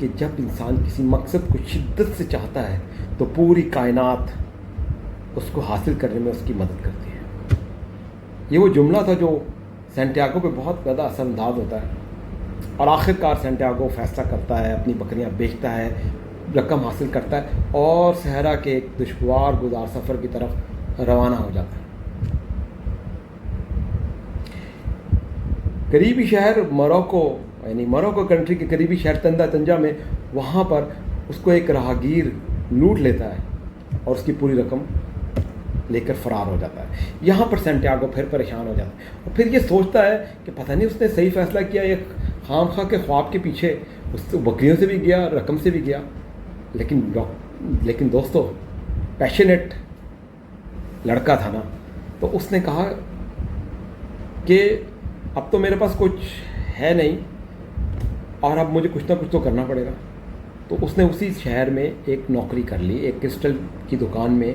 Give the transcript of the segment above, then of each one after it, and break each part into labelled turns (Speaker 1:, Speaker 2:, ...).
Speaker 1: کہ جب انسان کسی مقصد کو شدت سے چاہتا ہے تو پوری کائنات اس کو حاصل کرنے میں اس کی مدد کرتی ہے. یہ وہ جملہ تھا جو سینٹیاگو پہ بہت زیادہ اثر انداز ہوتا ہے، اور آخرکار سینٹیاگو فیصلہ کرتا ہے، اپنی بکریاں بیچتا ہے، رقم حاصل کرتا ہے اور صحرا کے ایک دشوار گزار سفر کی طرف روانہ ہو جاتا ہے. قریبی شہر موروکو، یعنی موروکو کنٹری کے قریبی شہر تنجا میں، وہاں پر اس کو ایک راہگیر لوٹ لیتا ہے اور اس کی پوری رقم لے کر فرار ہو جاتا ہے. یہاں پر سینٹیاگو پھر پریشان ہو جاتا ہے اور پھر یہ سوچتا ہے کہ پتہ نہیں اس نے صحیح فیصلہ کیا، یہ خام خواہ کے خواب کے پیچھے اس بکریوں سے بھی گیا، رقم سے بھی گیا. لیکن دوستو، پیشنیٹ لڑکا تھا نا، تو اس نے کہا کہ اب تو میرے پاس کچھ ہے نہیں اور اب مجھے کچھ نہ کچھ تو کرنا پڑے گا. تو اس نے اسی شہر میں ایک نوکری کر لی، ایک کرسٹل کی دکان میں.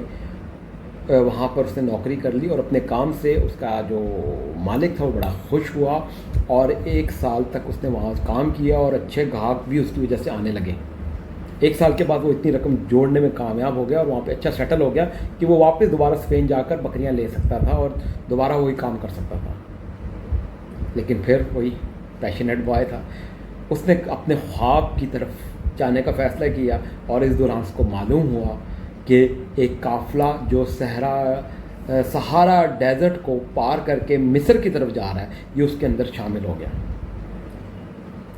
Speaker 1: وہاں پر اس نے نوکری کر لی اور اپنے کام سے اس کا جو مالک تھا وہ بڑا خوش ہوا، اور 1 سال تک اس نے وہاں کام کیا اور اچھے گاہک بھی اس کی وجہ سے آنے لگے. 1 سال کے بعد وہ اتنی رقم جوڑنے میں کامیاب ہو گیا اور وہاں پہ اچھا سیٹل ہو گیا کہ وہ واپس دوبارہ اسپین جا کر بکریاں لے سکتا تھا اور دوبارہ وہی کام کر سکتا تھا. لیکن پھر وہی پیشنیٹ بوائے تھا، اس نے اپنے خواب کی طرف جانے کا فیصلہ کیا، اور اس دوران اس کو معلوم ہوا کہ ایک قافلہ جو سہارا ڈیزرٹ کو پار کر کے مصر کی طرف جا رہا ہے، یہ اس کے اندر شامل ہو گیا.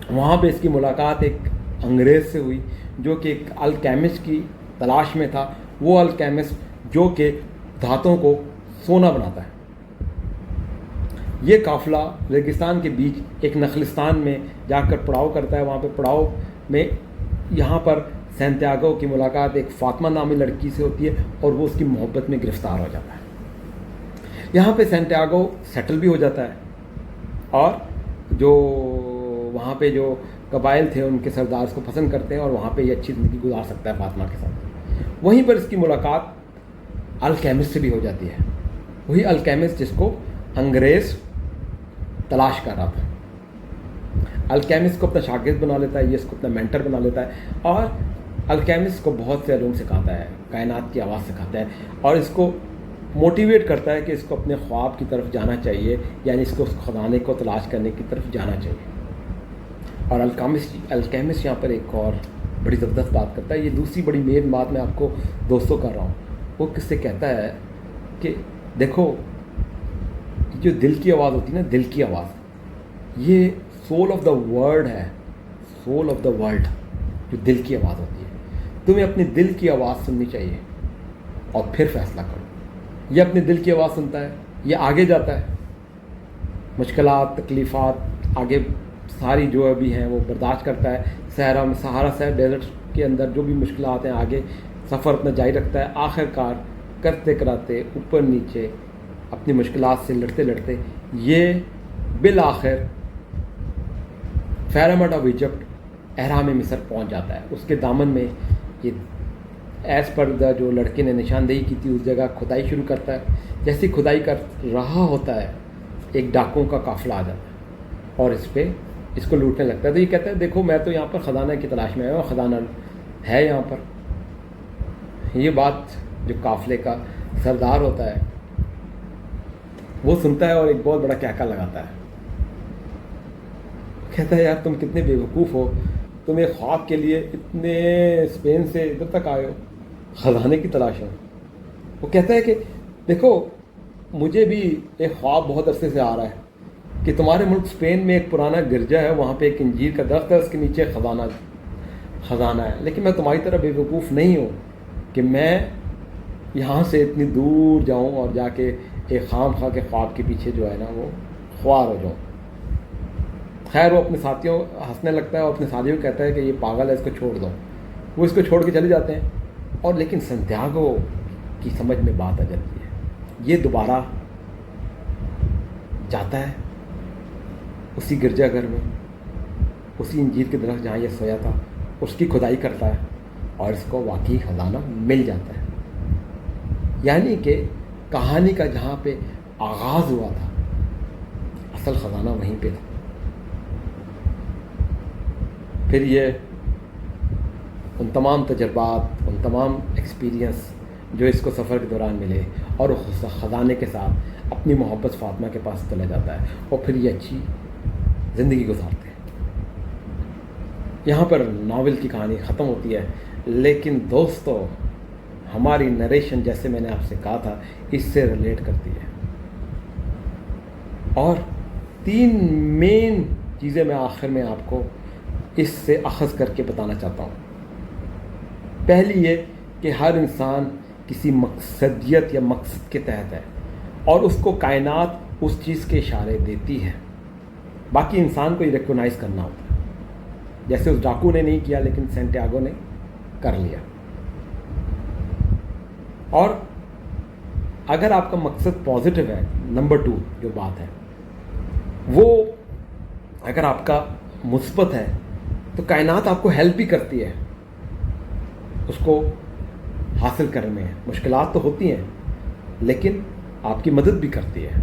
Speaker 1: وہاں پہ اس کی ملاقات ایک انگریز سے ہوئی جو کہ ایک الکیمسٹ کی تلاش میں تھا، وہ الکیمسٹ جو کہ دھاتوں کو سونا بناتا ہے. یہ قافلہ ریگستان کے بیچ ایک نخلستان میں جا کر پڑاؤ کرتا ہے. وہاں پہ پڑاؤ میں یہاں پر سینٹیاگو کی ملاقات ایک فاطمہ نامی لڑکی سے ہوتی ہے اور وہ اس کی محبت میں گرفتار ہو جاتا ہے. یہاں پہ سینٹیاگو سیٹل بھی ہو جاتا ہے اور جو وہاں پہ جو قبائل تھے ان کے سردار اس کو پسند کرتے ہیں اور وہاں پہ یہ اچھی زندگی گزار سکتا ہے فاطمہ کے ساتھ. وہیں پر اس کی ملاقات الکیمسٹ سے بھی ہو جاتی ہے، وہی الکیمسٹ جس کو انگریز تلاش کر رہا تھا. الکیمسٹ کو اپنا شاگرد بنا لیتا ہے، یہ اس کو اپنا مینٹر بنا لیتا ہے، اور الکیمسٹ کو بہت سے علوم سکھاتا ہے، کائنات کی آواز سکھاتا ہے، اور اس کو موٹیویٹ کرتا ہے کہ اس کو اپنے خواب کی طرف جانا چاہیے، یعنی اس کو اس خزانے کو تلاش کرنے کی طرف جانا چاہیے. اور الکیمسٹ یہاں پر ایک اور بڑی زبردست بات کرتا ہے. یہ دوسری بڑی مین بات میں آپ کو دوستوں کر رہا ہوں. وہ کس سے کہتا ہے کہ دیکھو، جو دل کی آواز ہوتی ہے نا، دل کی آواز، یہ سول آف دا ورلڈ ہے. سول آف دا ورلڈ جو دل کی آواز ہوتی ہے، تمہیں اپنی دل کی آواز سننی چاہیے اور پھر فیصلہ کرو. یہ اپنی دل کی آواز سنتا ہے، یہ آگے جاتا ہے، مشکلات، تکلیفات آگے ساری جو ابھی ہیں وہ برداشت کرتا ہے. سہارا ڈیزرٹ کے اندر جو بھی مشکلات ہیں، آگے سفر اپنا جاری رکھتا ہے. آخر کار کرتے کراتے، اوپر نیچے اپنی مشکلات سے لڑتے لڑتے یہ بالآخر پیرامڈ آف ایجپٹ، اہرام مصر پہنچ جاتا ہے. اس کے دامن میں یہ ایز پر دا جو لڑکے نے نشاندہی کی تھی اس جگہ کھدائی شروع کرتا ہے. جیسی کھدائی کر رہا ہوتا ہے، ایک ڈاکوؤں کا قافلہ آ جاتا ہے اور اس کو لوٹنے لگتا ہے. تو یہ کہتا ہے دیکھو، میں تو یہاں پر خزانہ کی تلاش میں آیا ہوں، خزانہ ہے یہاں پر. یہ بات جو قافلے کا سردار ہوتا ہے وہ سنتا ہے اور ایک بہت بڑا کہکا لگاتا ہے. کہتا ہے یار تم کتنے بے وقوف ہو، تم ایک خواب کے لیے اتنے اسپین سے ادھر تک آئے ہو، خزانے کی تلاش ہے. وہ کہتا ہے کہ دیکھو، مجھے بھی ایک خواب بہت عرصے سے آ رہا ہے کہ تمہارے ملک اسپین میں ایک پرانا گرجا ہے، وہاں پہ ایک انجیر کا درخت ہے، اس کے نیچے خزانہ ہے. لیکن میں تمہاری طرح بے وقوف نہیں ہوں کہ میں یہاں سے اتنی دور جاؤں اور جا کے ایک خام خواہ کے خواب کے پیچھے جو ہے نا وہ خوار ہو جاؤں. خیر، وہ اپنے ساتھیوں ہنسنے لگتا ہے اور اپنے ساتھیوں کو کہتا ہے کہ یہ پاگل ہے، اس کو چھوڑ دو. وہ اس کو چھوڑ کے چلے جاتے ہیں. اور لیکن سنتیاگو کی سمجھ میں بات آ جاتی ہے. یہ دوبارہ جاتا ہے اسی گرجا گھر میں، اسی انجیر کے درخت جہاں یہ سویا تھا، اس کی کھدائی کرتا ہے اور اس کو واقعی خزانہ مل جاتا ہے. یعنی کہ کہانی کا جہاں پہ آغاز ہوا تھا، اصل خزانہ وہیں پہ تھا. پھر یہ ان تمام تجربات، ان تمام ایکسپیرینس جو اس کو سفر کے دوران ملے، اور اس خزانے کے ساتھ اپنی محبت فاطمہ کے پاس چلا جاتا ہے اور پھر یہ اچھی زندگی گزارتے ہیں۔ یہاں پر ناول کی کہانی ختم ہوتی ہے، لیکن دوستو ہماری نریشن، جیسے میں نے آپ سے کہا تھا، اس سے ریلیٹ کرتی ہے، اور 3 مین چیزیں میں آخر میں آپ کو اس سے اخذ کر کے بتانا چاہتا ہوں۔ پہلی یہ کہ ہر انسان کسی مقصدیت یا مقصد کے تحت ہے، اور اس کو کائنات اس چیز کے اشارے دیتی ہے، باقی انسان کو یہ ریکگنائز کرنا ہوتا ہے، جیسے اس ڈاکو نے نہیں کیا لیکن سینٹیاگو نے کر لیا۔ اور اگر آپ کا مقصد پازیٹیو ہے، نمبر 2 جو بات ہے وہ اگر آپ کا مثبت ہے، تو کائنات آپ کو ہیلپ بھی کرتی ہے اس کو حاصل کرنے میں۔ مشکلات تو ہوتی ہیں لیکن آپ کی مدد بھی کرتی ہے،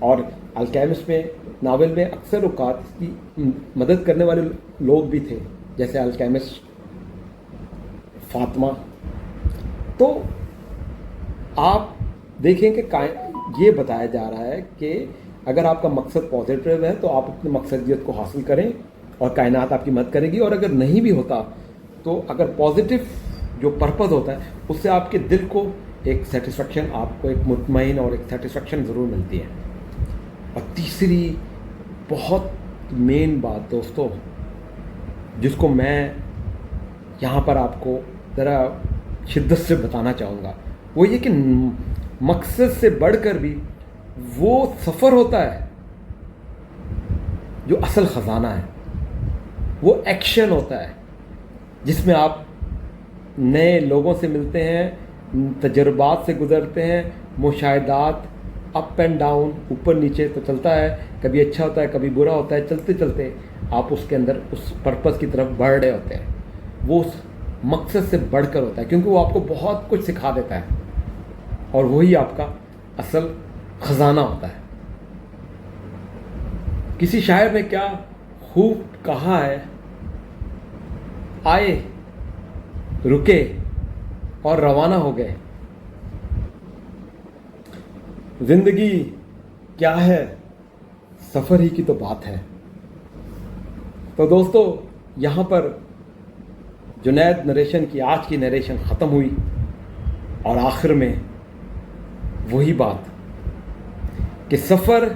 Speaker 1: اور الکیمسٹ میں، ناول میں اکثر اوقات اس کی مدد کرنے والے لوگ بھی تھے، جیسے الکیمسٹ فاطمہ۔ تو آپ دیکھیں کہ یہ بتایا جا رہا ہے کہ اگر آپ کا مقصد پازیٹیو ہے تو آپ اپنی مقصدیت کو حاصل کریں اور کائنات آپ کی مدد کرے گی، اور اگر نہیں بھی ہوتا تو اگر پازیٹیو جو پرپز ہوتا ہے اس سے آپ کے دل کو ایک سیٹسفیکشن، آپ کو ایک مطمئن اور ایک سیٹسفیکشن ضرور ملتی ہے۔ اور تیسری بہت مین بات دوستو، جس کو میں یہاں پر آپ کو ذرا شدت سے بتانا چاہوں گا، وہ یہ کہ مقصد سے بڑھ کر بھی وہ سفر ہوتا ہے جو اصل خزانہ ہے، وہ ایکشن ہوتا ہے جس میں آپ نئے لوگوں سے ملتے ہیں، تجربات سے گزرتے ہیں، مشاہدات، اپ اینڈ ڈاؤن، اوپر نیچے تو چلتا ہے، کبھی اچھا ہوتا ہے کبھی برا ہوتا ہے، چلتے چلتے آپ اس کے اندر اس پرپس کی طرف بڑھ رہے ہوتے ہیں۔ وہ اس مقصد سے بڑھ کر ہوتا ہے، کیونکہ وہ آپ کو بہت کچھ سکھا دیتا ہے، اور وہی آپ کا اصل خزانہ ہوتا ہے۔ کسی شاعر نے کیا خوب کہا ہے، آئے، رکے اور روانہ ہو گئے، زندگی کیا ہے، سفر ہی کی تو بات ہے۔ تو دوستو یہاں پر جنید نریشن کی آج کی نریشن ختم ہوئی، اور آخر میں وہی بات کہ سفر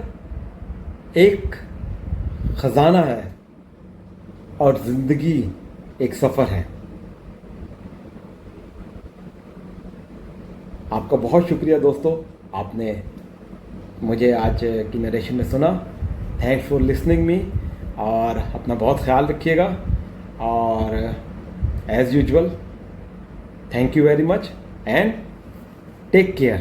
Speaker 1: ایک خزانہ ہے اور زندگی ایک سفر ہے۔ آپ کا بہت شکریہ دوستو، آپ نے مجھے آج کی نریشن میں سنا۔ تھینکس فار لسننگ می، اور اپنا بہت خیال رکھیے گا، اور as usual thank you very much and take care.